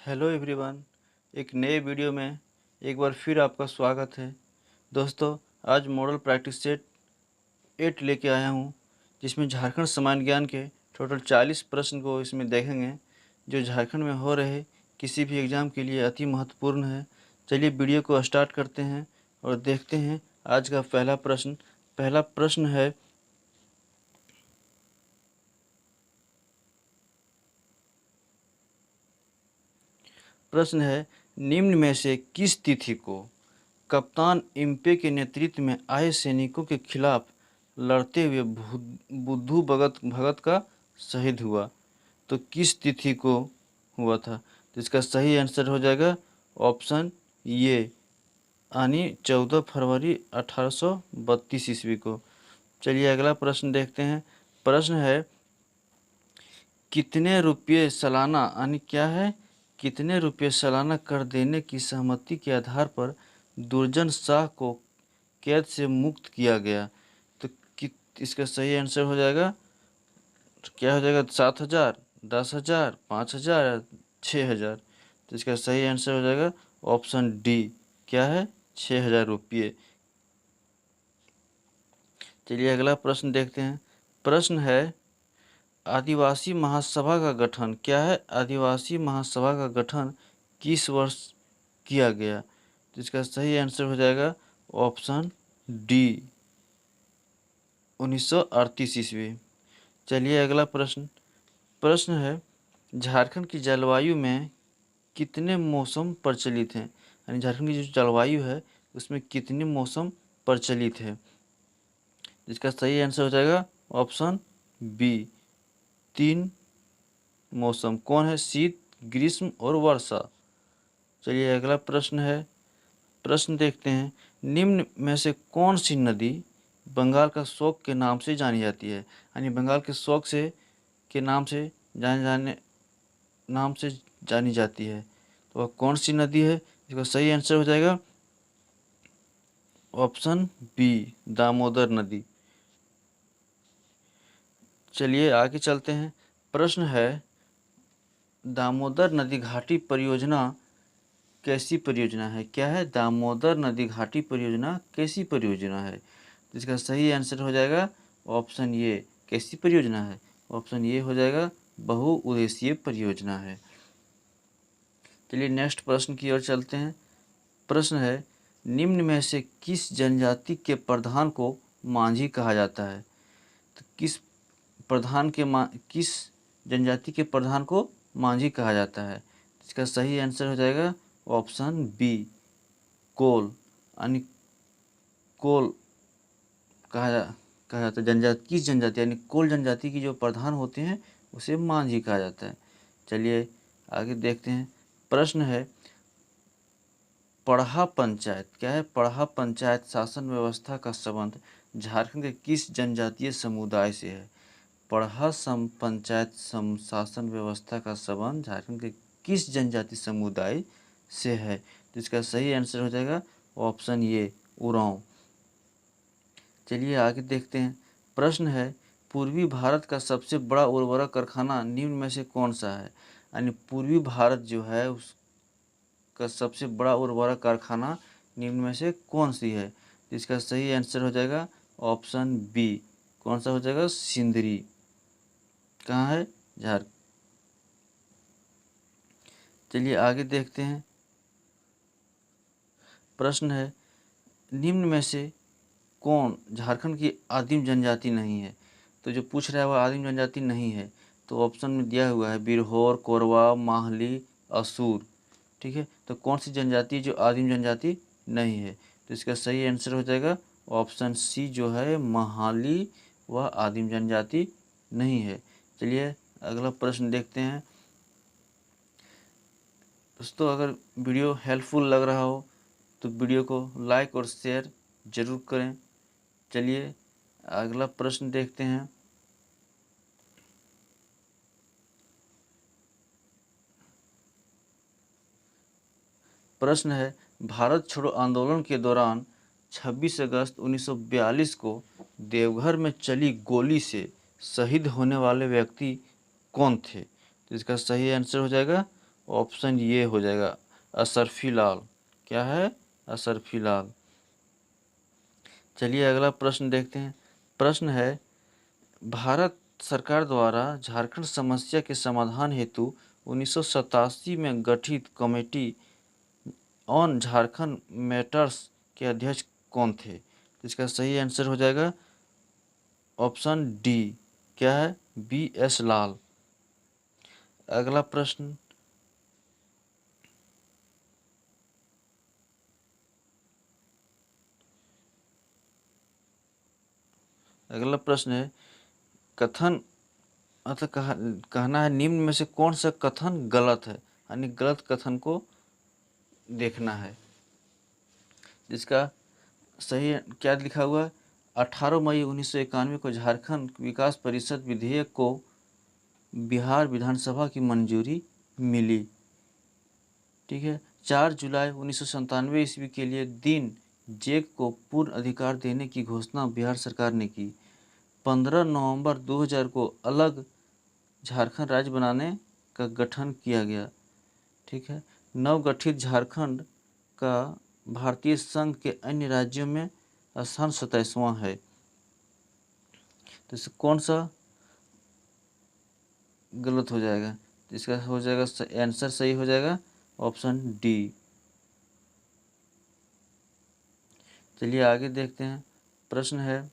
Hello everyone. एक नए video में एक बार फिर आपका स्वागत है। दोस्तों, आज मॉडल प्रैक्टिस सेट 8 लेके आया हूँ, जिसमें झारखंड सामान्य ज्ञान के टोटल 40 प्रश्न को इसमें देखेंगे, जो झारखंड में हो रहे किसी भी एग्ज़ाम के लिए अति महत्वपूर्ण है। चलिए वीडियो को स्टार्ट करते हैं और देखते हैं आज का पहला प्रश्न। पहला प्रश्न है, निम्न में से किस तिथि को कप्तान इम्पे के नेतृत्व में आए सैनिकों के खिलाफ लड़ते हुए बुद्धू भगत का शहीद हुआ? तो किस तिथि को हुआ था? तो इसका सही आंसर हो जाएगा ऑप्शन ये, यानी 14 फरवरी 1832 ईस्वी को। चलिए अगला प्रश्न देखते हैं। प्रश्न है, कितने रुपये सालाना, यानी क्या है, कितने रुपये सालाना कर देने की सहमति के आधार पर दुर्जन शाह को कैद से मुक्त किया गया? तो इसका सही आंसर हो जाएगा, तो क्या हो जाएगा, 7,000, 10,000, 5,000 या 6,000? तो इसका सही आंसर हो जाएगा ऑप्शन डी, क्या है, 6,000 रुपये। चलिए अगला प्रश्न देखते हैं। प्रश्न है, आदिवासी महासभा का गठन, क्या है, आदिवासी महासभा का गठन किस वर्ष किया गया? तो इसका सही आंसर हो जाएगा ऑप्शन डी, 1938 ईस्वी। चलिए अगला प्रश्न है, झारखंड की जलवायु में कितने मौसम प्रचलित हैं? यानी झारखंड की जो जलवायु है उसमें कितने मौसम प्रचलित है? इसका सही आंसर हो जाएगा ऑप्शन बी, 3 मौसम। कौन है? शीत, ग्रीष्म और वर्षा। चलिए अगला प्रश्न देखते हैं। निम्न में से कौन सी नदी बंगाल का शोक के नाम से जानी जाती है? यानी बंगाल के शोक से के नाम से जानी जाती है। तो वह कौन सी नदी है? इसका सही आंसर हो जाएगा ऑप्शन बी, दामोदर नदी। चलिए आगे चलते हैं। प्रश्न है, दामोदर नदी घाटी परियोजना कैसी परियोजना है? क्या है, दामोदर नदी घाटी परियोजना कैसी परियोजना है? तो इसका सही आंसर हो जाएगा ऑप्शन ये, कैसी परियोजना है? ऑप्शन ये हो जाएगा बहुउद्देशीय परियोजना है। चलिए नेक्स्ट प्रश्न की ओर चलते हैं। प्रश्न है, निम्न में से किस जनजाति के प्रधान को मांझी कहा जाता है? तो किस जनजाति के प्रधान को मांझी कहा जाता है? इसका सही आंसर हो जाएगा ऑप्शन बी, कोल, यानी कोल कहा जाता है। जनजाति, किस जनजाति, यानी कोल जनजाति की जो प्रधान होते हैं उसे मांझी कहा जाता है। चलिए आगे देखते हैं। प्रश्न है, पढ़ा पंचायत, क्या है, पढ़ा पंचायत शासन व्यवस्था का संबंध झारखंड के किस जनजातीय समुदाय से है? पढ़ा पंचायत शासन व्यवस्था का संबंध झारखंड के किस जनजातीय समुदाय से है? तो इसका सही आंसर हो जाएगा ऑप्शन ये, उरांव। चलिए आगे देखते हैं। प्रश्न है, पूर्वी भारत का सबसे बड़ा उर्वरक कारखाना निम्न में से कौन सा है? यानी पूर्वी भारत जो है उसका सबसे बड़ा उर्वरक कारखाना निम्न में से कौन सी है? तो इसका सही आंसर हो जाएगा ऑप्शन बी, कौन सा हो जाएगा, सिंदरी। कहाँ है? झारखंड। चलिए आगे देखते हैं। प्रश्न है, निम्न में से कौन झारखंड की आदिम जनजाति नहीं है? तो जो पूछ रहा है वह आदिम जनजाति नहीं है। तो ऑप्शन में दिया हुआ है बिरहोर, कोरवा, माहली, असुर। ठीक है, तो कौन सी जनजाति जो आदिम जनजाति नहीं है? तो इसका सही आंसर हो जाएगा ऑप्शन सी, जो है महाली, वह आदिम जनजाति नहीं है। चलिए अगला प्रश्न देखते हैं। दोस्तों, अगर वीडियो हेल्पफुल लग रहा हो तो वीडियो को लाइक और शेयर ज़रूर करें। चलिए अगला प्रश्न देखते हैं। प्रश्न है, भारत छोड़ो आंदोलन के दौरान 26 अगस्त 1942 को देवघर में चली गोली से शहीद होने वाले व्यक्ति कौन थे? तो इसका सही आंसर हो जाएगा ऑप्शन ये हो जाएगा अशरफी लाल। क्या है? अशरफी लाल। चलिए अगला प्रश्न देखते हैं। प्रश्न है, भारत सरकार द्वारा झारखंड समस्या के समाधान हेतु 1987 में गठित कमेटी ऑन झारखंड मैटर्स के अध्यक्ष कौन थे? इसका सही आंसर हो जाएगा ऑप्शन डी। क्या है? BS लाल। अगला प्रश्न, अगला प्रश्न है, कथन मतलब कहना है निम्न में से कौन सा कथन गलत है, यानी गलत कथन को देखना है। जिसका सही क्या लिखा हुआ है? 18 मई 1991 को झारखंड विकास परिषद विधेयक को बिहार विधानसभा की मंजूरी मिली। ठीक है। 4 जुलाई 1997 ईस्वी के लिए दिन जेक को पूर्ण अधिकार देने की घोषणा बिहार सरकार ने की। 15 नवंबर 2000 को अलग झारखंड राज्य बनाने का गठन किया गया। ठीक है। नवगठित झारखंड का भारतीय संघ के अन्य राज्यों में स्थान 27वां है। तो इससे कौन सा गलत हो जाएगा? इसका हो जाएगा आंसर सही हो जाएगा ऑप्शन डी। चलिए आगे देखते हैं। प्रश्न है,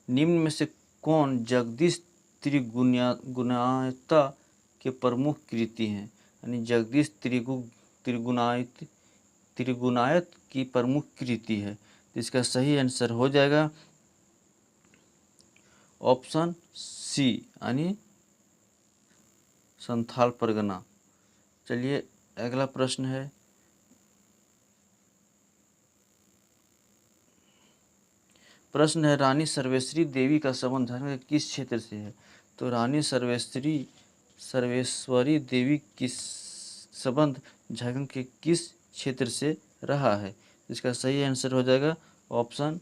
निम्न में से कौन जगदीश त्रिगुणायता के प्रमुख कृति हैं? यानी जगदीश त्रिगुणायत की प्रमुख कृति है। इसका सही आंसर हो जाएगा ऑप्शन सी, यानी संथाल परगना। चलिए अगला प्रश्न है, रानी सर्वेश्वरी देवी का संबंध झारखंड के किस क्षेत्र से है? तो रानी सर्वेश्वरी देवी किस संबंध झारखंड के किस क्षेत्र से रहा है? इसका सही आंसर हो जाएगा ऑप्शन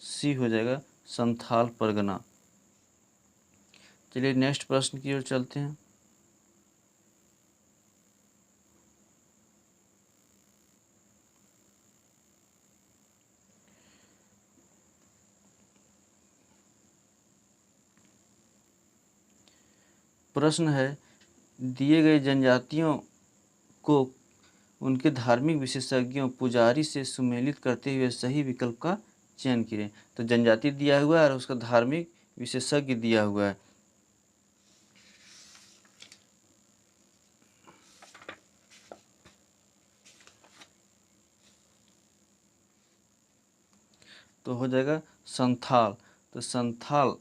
सी हो जाएगा संथाल परगना। चलिए नेक्स्ट प्रश्न की ओर चलते हैं। प्रश्न है, दिए गए जनजातियों को उनके धार्मिक विशेषज्ञों पुजारी से सुमेलित करते हुए सही विकल्प का चयन करें। तो जनजाति दिया हुआ है और उसका धार्मिक विशेषज्ञ दिया हुआ है। तो हो जाएगा संथाल। तो संथाल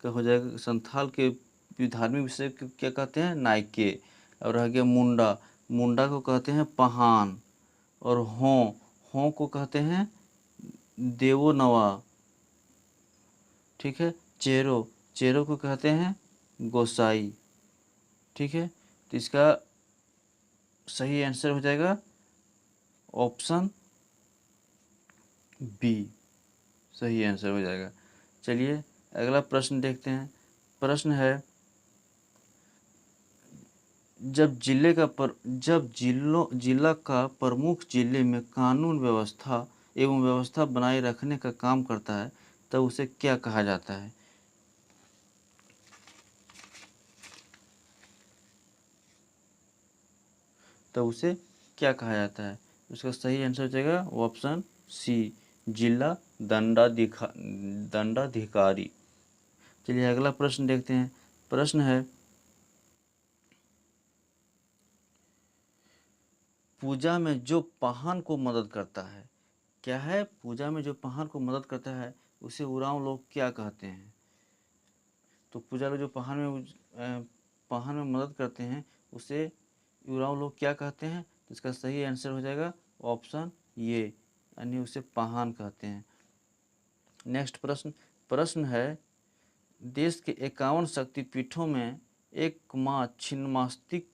का हो जाएगा, संथाल के धार्मिक विषय क्या कहते हैं? नायके। और रह गया मुंडा, मुंडा को कहते हैं पहान। और हों को कहते हैं देवो नवा। ठीक है। चेरो को कहते हैं गोसाई। ठीक है। तो इसका सही आंसर हो जाएगा ऑप्शन बी, सही आंसर हो जाएगा। चलिए अगला प्रश्न देखते हैं। प्रश्न है, जब जिला का प्रमुख जिले में कानून व्यवस्था एवं व्यवस्था बनाए रखने का काम करता है तब उसे क्या कहा जाता है? तो उसे क्या कहा जाता है? उसका सही आंसर हो जाएगा ऑप्शन सी, जिला दंडाधिकारी। चलिए अगला प्रश्न देखते हैं। प्रश्न है, पूजा में जो पाहन को मदद करता है, क्या है? पूजा में जो पाहन को मदद करता है उसे उरांव लोग क्या कहते हैं? तो पूजा में जो पाहन में मदद करते हैं उसे उरांव लोग क्या कहते हैं? तो इसका सही आंसर हो जाएगा ऑप्शन ये, यानी उसे पाहन कहते हैं। नेक्स्ट प्रश्न है, देश के 51 शक्तिपीठों में एक माँ छिन्नमस्तिका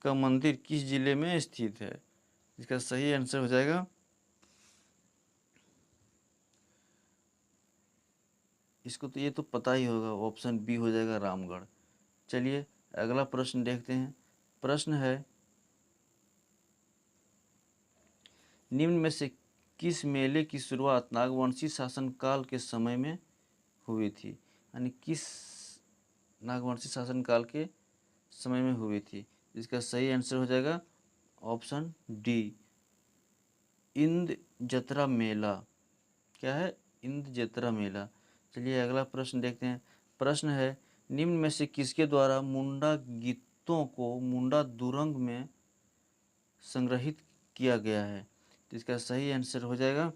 का मंदिर किस जिले में स्थित है? इसका सही आंसर हो जाएगा इसको तो ये तो पता ही होगा, ऑप्शन बी हो जाएगा रामगढ़। चलिए अगला प्रश्न देखते हैं। प्रश्न है, निम्न में से किस मेले की शुरुआत नागवंशी शासनकाल के समय में हुई थी? यानी किस नागवंशी शासनकाल के समय में हुई थी? इसका सही आंसर हो जाएगा ऑप्शन डी, इंद जतरा मेला। क्या है? इंद जतरा मेला। चलिए अगला प्रश्न देखते हैं। प्रश्न है, निम्न में से किसके द्वारा मुंडा गीतों को मुंडा दुरंग में संग्रहित किया गया है? तो इसका सही आंसर हो जाएगा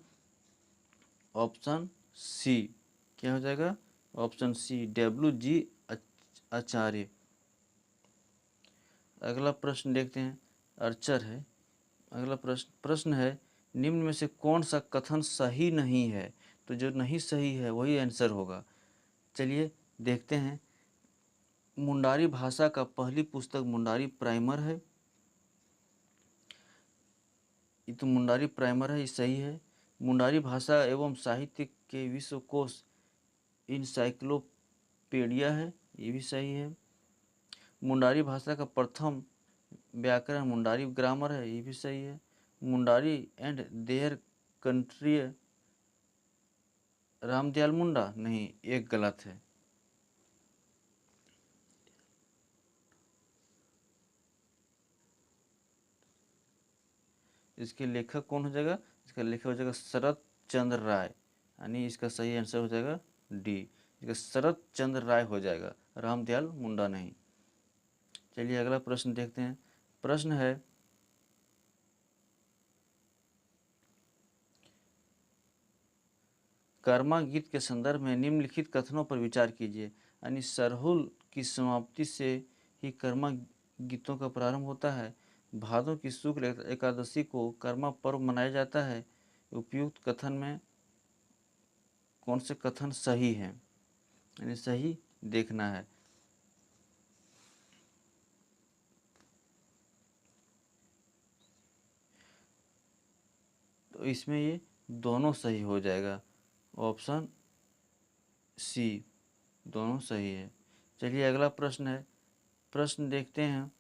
ऑप्शन सी। क्या हो जाएगा? ऑप्शन सी, WG आचार्य। अगला प्रश्न देखते हैं, अर्चर है। अगला प्रश्न है, निम्न में से कौन सा कथन सही नहीं है? तो जो नहीं सही है वही आंसर होगा। चलिए देखते हैं। मुंडारी भाषा का पहली पुस्तक मुंडारी प्राइमर है। ये तो मुंडारी प्राइमर है, ये सही है। मुंडारी भाषा एवं साहित्य के विश्वकोश इनसाइक्लोपीडिया है, ये भी सही है। मुंडारी भाषा का प्रथम व्याकरण मुंडारी ग्रामर है, ये भी सही है। Mundari and their country Ramdayal Munda, नहीं, एक गलत है। इसके लेखक कौन हो जाएगा? इसका लेखक हो जाएगा शरत चंद्र राय, यानी इसका सही आंसर हो जाएगा डी। इसका शरत चंद्र राय हो जाएगा, रामदयाल मुंडा नहीं। चलिए अगला प्रश्न देखते हैं। प्रश्न है, कर्मा गीत के संदर्भ में निम्नलिखित कथनों पर विचार कीजिए। यानी सरहुल की समाप्ति से ही कर्मा गीतों का प्रारंभ होता है। भादों की शुक्ल एकादशी को कर्मा पर्व मनाया जाता है। उपयुक्त कथन में कौन से कथन सही हैं? यानी सही देखना है। तो इसमें ये दोनों सही हो जाएगा, ऑप्शन सी, दोनों सही है। चलिए अगला प्रश्न है। प्रश्न देखते हैं,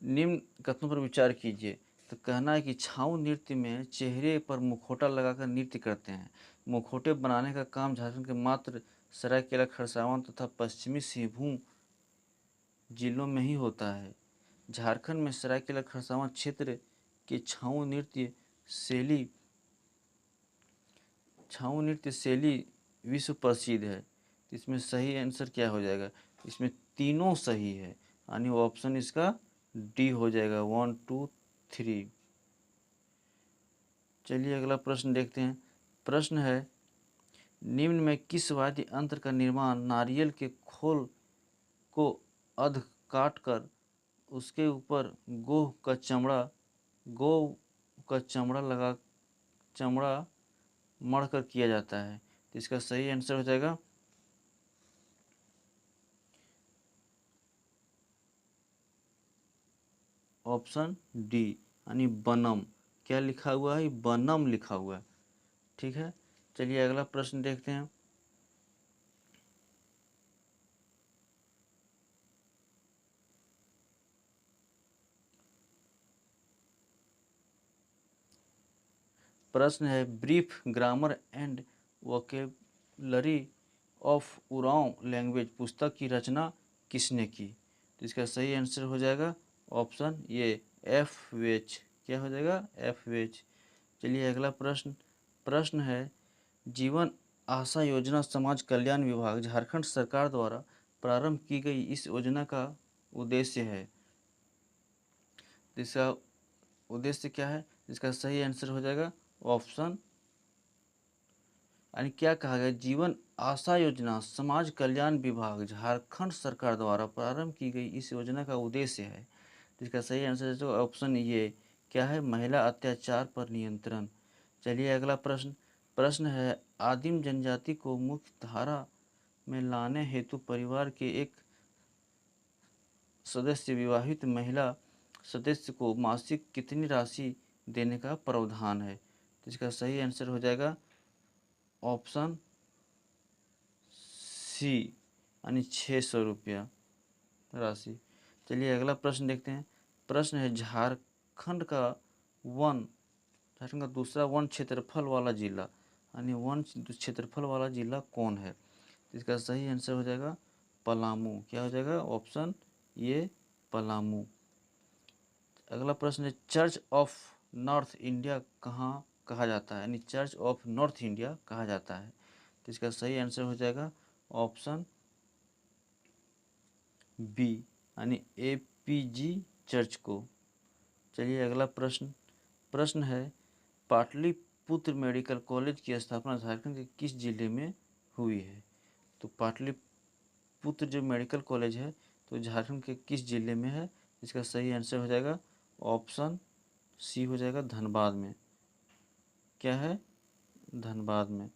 निम्न कथनों पर विचार कीजिए। तो कहना है कि छाऊ नृत्य में चेहरे पर मुखौटा लगाकर नृत्य करते हैं। मुखौटे बनाने का काम झारखंड के मात्र सरायकेला खरसावां तथा पश्चिमी सिंहभूम जिलों में ही होता है। झारखंड में सरायकेला खरसावां क्षेत्र की छाऊ नृत्य शैली विश्व प्रसिद्ध है। तो इसमें सही आंसर क्या हो जाएगा? इसमें तीनों सही है, यानी ऑप्शन इसका डी हो जाएगा, 1 2 3। चलिए अगला प्रश्न देखते हैं। प्रश्न है, निम्न में किस वाद्य यंत्र का निर्माण नारियल के खोल को अध काट कर उसके ऊपर गोह का चमड़ा मढ़कर किया जाता है? तो इसका सही आंसर हो जाएगा ऑप्शन डी, यानी बनम। क्या लिखा हुआ है? बनम लिखा हुआ है। ठीक है। चलिए अगला प्रश्न देखते हैं। प्रश्न है, brief grammar and vocabulary of Oraon language पुस्तक की रचना किसने की? तो इसका सही आंसर हो जाएगा ऑप्शन ये, एफ वेच। क्या हो जाएगा? F vetch. चलिए अगला प्रश्न। प्रश्न है, जीवन आशा योजना समाज कल्याण विभाग झारखंड सरकार द्वारा प्रारंभ की गई इस योजना का उद्देश्य है। इसका उद्देश्य क्या है? इसका सही आंसर हो जाएगा ऑप्शन, यानी क्या कहा गया? जीवन आशा योजना समाज कल्याण विभाग झारखंड सरकार द्वारा प्रारंभ की गई इस योजना का उद्देश्य है। तो इसका सही आंसर जो ऑप्शन ये क्या है? महिला अत्याचार पर नियंत्रण। चलिए अगला प्रश्न। प्रश्न है, आदिम जनजाति को मुख्य धारा में लाने हेतु परिवार के एक सदस्य विवाहित महिला सदस्य को मासिक कितनी राशि देने का प्रावधान है? तो इसका सही आंसर हो जाएगा ऑप्शन सी यानी 600 रुपया राशि। चलिए अगला प्रश्न देखते हैं। प्रश्न है झारखंड का दूसरा वन क्षेत्रफल वाला जिला यानी वन क्षेत्रफल वाला जिला कौन है? तो इसका सही आंसर हो जाएगा पलामू। क्या हो जाएगा? Option A Palamu. अगला प्रश्न है चर्च ऑफ नॉर्थ इंडिया कहाँ कहा जाता है? यानी चर्च ऑफ नॉर्थ इंडिया कहा जाता है। तो इसका सही आंसर हो जाएगा ऑप्शन बी यानी APG चर्च को। चलिए अगला प्रश्न है पाटलिपुत्र मेडिकल कॉलेज की स्थापना झारखंड के किस जिले में हुई है? तो पाटलिपुत्र जो मेडिकल कॉलेज है तो झारखंड के किस जिले में है? इसका सही आंसर हो जाएगा ऑप्शन सी हो जाएगा धनबाद में। क्या है? धनबाद में।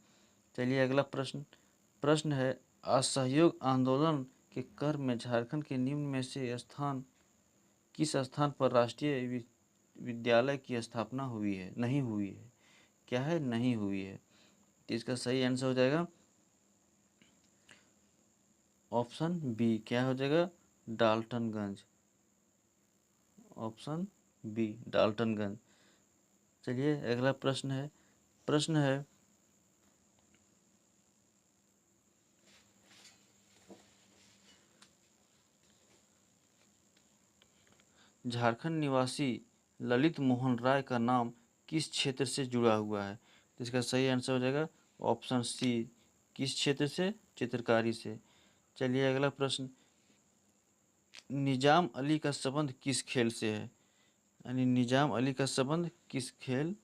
चलिए अगला प्रश्न है असहयोग आंदोलन के क्रम में झारखंड के निम्न में से किस स्थान पर राष्ट्रीय विद्यालय की स्थापना हुई है? नहीं हुई है। क्या है? नहीं हुई है। तो इसका सही आंसर हो जाएगा ऑप्शन बी। क्या हो जाएगा? डाल्टनगंज। Option B Daltonganj. चलिए अगला प्रश्न है झारखंड निवासी ललित मोहन राय का नाम किस क्षेत्र से जुड़ा हुआ है? तो इसका सही आंसर हो जाएगा ऑप्शन सी। किस क्षेत्र से? चित्रकारी से। चलिए अगला प्रश्न निजाम अली का संबंध किस खेल से है? यानी निजाम अली का संबंध किस खेल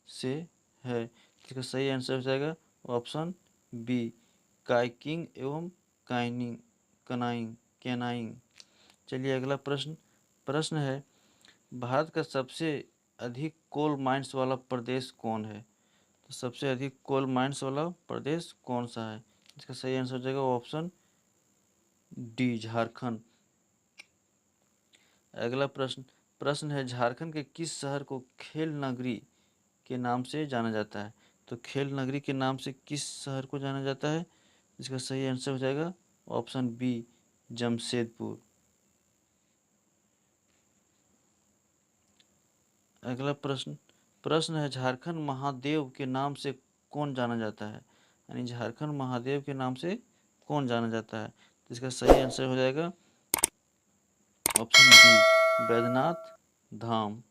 से है? इसका सही आंसर हो जाएगा ऑप्शन बी काइकिंग एवं कैनाइंग। चलिए अगला प्रश्न है भारत का सबसे अधिक कोल माइंस वाला प्रदेश कौन है? तो सबसे अधिक कोल माइंस वाला प्रदेश कौन सा है? इसका सही आंसर हो जाएगा ऑप्शन डी झारखंड। अगला प्रश्न है झारखंड के किस शहर को खेल नगरी के नाम से जाना जाता है? तो खेल नगरी के नाम से किस शहर को जाना जाता है? इसका सही आंसर हो जाएगा ऑप्शन बी जमशेदपुर। अगला प्रश्न है झारखंड महादेव के नाम से कौन जाना जाता है? यानी झारखंड महादेव के नाम से कौन जाना जाता है? तो इसका सही आंसर हो जाएगा ऑप्शन बी बैद्यनाथ धाम।